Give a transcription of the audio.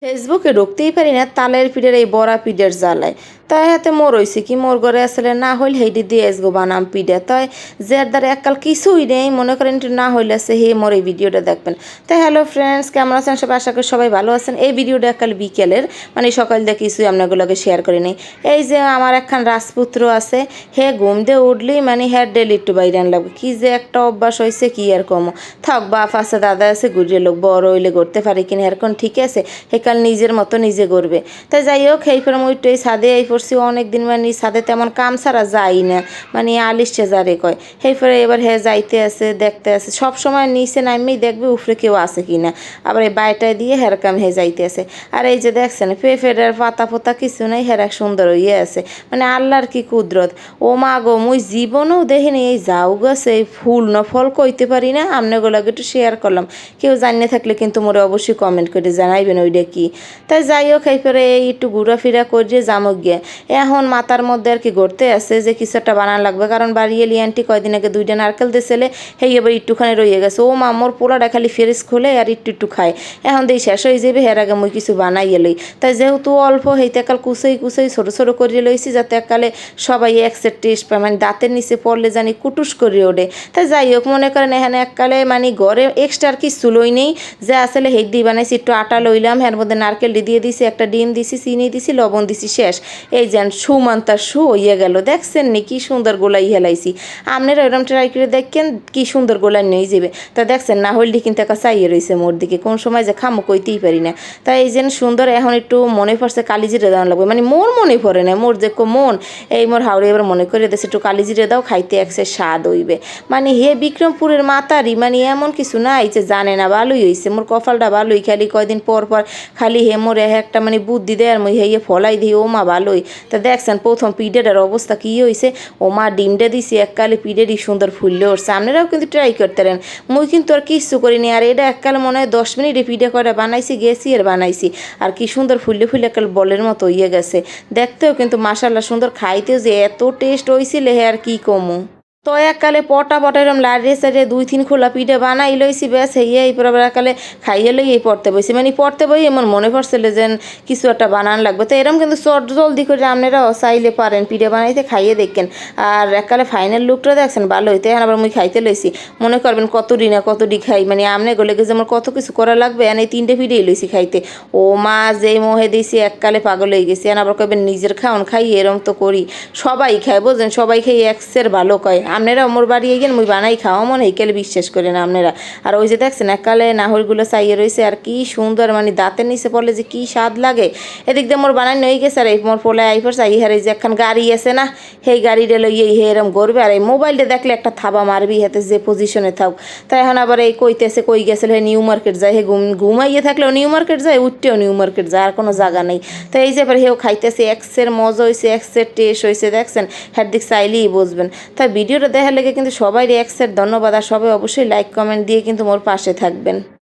ফেসবুকে ঢুকতেই পারি না তালের পিঠের এই বড়া পিঠের জ্বালায়। তাই হাতে মোর হইছে কি মোর ঘরে আসলে না হইল হেইডি দিয়ে আসবো বানাম পিঠে। তাই যার দ্বারা এককাল কিছুই নেই মনে করেন একটু না হইলে আছে হে মোর এই ভিডিওটা দেখবেন। তাই হ্যালো ফ্রেন্ডস, কেমন আছেন সবাই? আশা করি সবাই ভালো আছেন। এই ভিডিওটা এককাল বিকেলের মানে সকাল দিয়ে কিছুই আপনাগুলোকে শেয়ার করি নাই। এই যে আমার একখান রাজপুত্র আছে, হে ঘুম দিয়ে উঠলি মানে হ্যাঁ ডেলি একটু বাইরে লাগবে। কি যে একটা অভ্যাস হয়েছে কি আর কমো। থাক বাপ আছে দাদা আছে ঘুরিয়ে লোক বড় হইলে করতে পারি কিনা এখন ঠিক আছে, কাল নিজের মতো নিজে করবে। তাই যাই হোক এই পরে মুই এই ছাদে এই পড়ছি অনেকদিন, মানে ছাদে তেমন কাম ছাড়া যাই না, মানে আলিশে যারে কয়। সেই পরে এবার হে যাইতে আছে দেখতে আছে, সব সময় নিচে নামেই দেখবে উপরে কেউ আছে কি না, আবার এই বাইটায় দিয়ে হের কাম হে যাইতে আছে। আর এই যে দেখছেন পেঁপের পাতা পোতা কিছু নাই, হের এক সুন্দর হইয়ে আছে, মানে আল্লাহর কি কুদরত। ও মা গো, মুই জীবনেও দেখিনি এই যাও গাছে এই ফুল না ফল কইতে পারি না। আপনাগুলোকে একটু শেয়ার করলাম, কেউ জানিয়ে থাকলে কিন্তু মোরে অবশ্যই কমেন্ট করে জানাইবেন ওইটা কি। তাই যাই হোক এই পরে এই একটু ঘোরাফেরা করে জামুক গিয়ে এখন মাথার মধ্যে আর কি ঘুরতে আছে যে কিছু একটা বানান লাগবে, কারণ বাড়ি এলি আন্টি কয়দিন আগে 2টা নারকেল দিয়েছিলে, হেই এবার একটুখানি রয়ে গেছে। ও মা মোর পোলাটা খালি ফ্রিজ খোলে আর একটু একটু খায়, এখন দিয়ে শেষ হয়ে যাবে, এর আগে মুই কিছু বানাই এলই। তাই যেহেতু অল্প হইতে একাল কুচেই কুচেই ছোটো ছোটো করে লইছি যাতে একালে সবাই একসেট টেস্ট পায়, মানে দাঁতের নিচে পড়লে জানি কুটুস করে ওঠে। তাই যাই হোক মনে করেন এখানে এককালে মানে ঘরে এক্সট্রা আর কিছু লই নেই, যে আসলে হেড দিয়ে বানাইছি একটু আটা লইলাম, এর মধ্যে নারকেল দিয়ে দিছি, একটা ডিম দিছি, চিনি দিছি, লবণ দিছি, শেষ। এই যেন সুমান্তার শু হইয়া গেল, দেখছেন নি কি সুন্দর গোলাই হেলাইছি। আপনারা এরকম ট্রাই করে দেখেন কি সুন্দর গোলাই নিয়ে যাবে। তা দেখছেন না হইলে কিন্তু একটা চাইয়ে রয়েছে মোর দিকে, কোন সময় যে খামো কইতেই পারি না। তাই এই যেন সুন্দর এখন একটু মনে পড়ছে কালিজিরে দেওয়া লাগবে, মানে মোর মনে পড়ে না, মোর যে মন এই মোর হাওড়ে এবার মনে করে দিয়েছে একটু কালিজিরে দাও, খাইতে একসে স্বাদ হইবে। মানে হে বিক্রমপুরের মাতারি মানে এমন কিছু নাই যে জানে না, ভালোই হয়েছে মোর কপালটা ভালোই, খালি কয়দিন পর পর খালি হে মোর একটা মানে বুদ্ধি দেয় আর মুই হেয়ে ফলাই দিই, ও মা ভালোই। তা দেখছেন প্রথম পিঠেটার অবস্থা কী হয়েছে, ও মা ডিমটা দিছি এককালে পিঠেরই সুন্দর ফুললে উঠছে। আপনারাও কিন্তু ট্রাই করতে পারেন, মুই কিন্তু আর কিচ্ছু করিনি। আর এটা এককালে মনে হয় 10 মিনিটে পিঠে করে বানাইছি গেছি আর বানাইছি, আর কি সুন্দর ফুললে ফুললে একাল বলের মতো হইয়ে গেছে। দেখতেও কিন্তু মাশাল্লাহ সুন্দর, খাইতেও যে এত টেস্ট হয়েছিল হে আর কি কমু। তো এককালে পটা এরম লাড়িয়ে সাইডে 2-3 খোলা পিঠে বানাই লইছি, ব্যাস হইয়া এই পরে একালে খাইয়ে লই এই পড়তে বইছি, মানে পড়তে বই এমন মনে পড়ছিল যে কিছু একটা বানান লাগবে। তো এরম কিন্তু চট জলদি করে আপনারাও চাইলে পারেন পিঠে বানাইতে, খাইয়ে দেখেন। আর এককালে ফাইনাল লুকটা দেখছেন ভালো হইতে, এখন আবার মুই খাইতে লইছি, মনে করবেন কতডি না কতডি খাই, মানে আমনে গলে গেছে আমার কত কিছু করা লাগবে, আর এই 3টে পিঠেই লইছি খাইতে। ও মা যেই মোহে দিয়েছি এককালে পাগল হয়ে গেছি। আর আবার কবেন নিজের খাওন খাই, এরম তো করি সবাই খায় বুঝলেন, সবাই খাই একসের ভালো কয়। আপনারা মোর বাড়ি গেন মুই বানাই খাওয়া মনে এইকালে বিশ্বাস করেন আপনারা। আর ওই যে দেখছেন এককালে নাহরগুলো চাইয়ে রয়েছে, আর কি সুন্দর, মানে দাঁতের নিচে পড়লে যে কি স্বাদ লাগে। এদিক দিয়ে মোর বানাই নই গেছে, আর এই মোর পোলায় আই পড়ছে আই হারে যে একখান গাড়ি আছে না, সেই গাড়িটা লইয়ে হে এরম করবে, আর এই মোবাইলটা দেখলে একটা থাবা মারবি হাতে যে পজিশনে থাক। তাই এখন আবার এই কইতেছে কই গেছিল হে নিউ মার্কেট যায়, হে ঘুমাইয়ে থাকলেও নিউ মার্কেট যায়, উঠতেও নিউ মার্কেট যায়, আর কোনো জায়গা নেই। তো এই যে এবার হেও খাইতেছে, এক্সের মজা হয়েছে, এক্সের টেস্ট হয়েছে, দেখছেন হ্যার দিক চাইলেই বুঝবেন। তাই ভিডিওটা দেখার লেগে কিন্তু সবাই এক্সের ধন্যবাদ, আর সবাই অবশ্যই লাইক কমেন্ট দিয়ে কিন্তু মোর পাশে থাকবেন।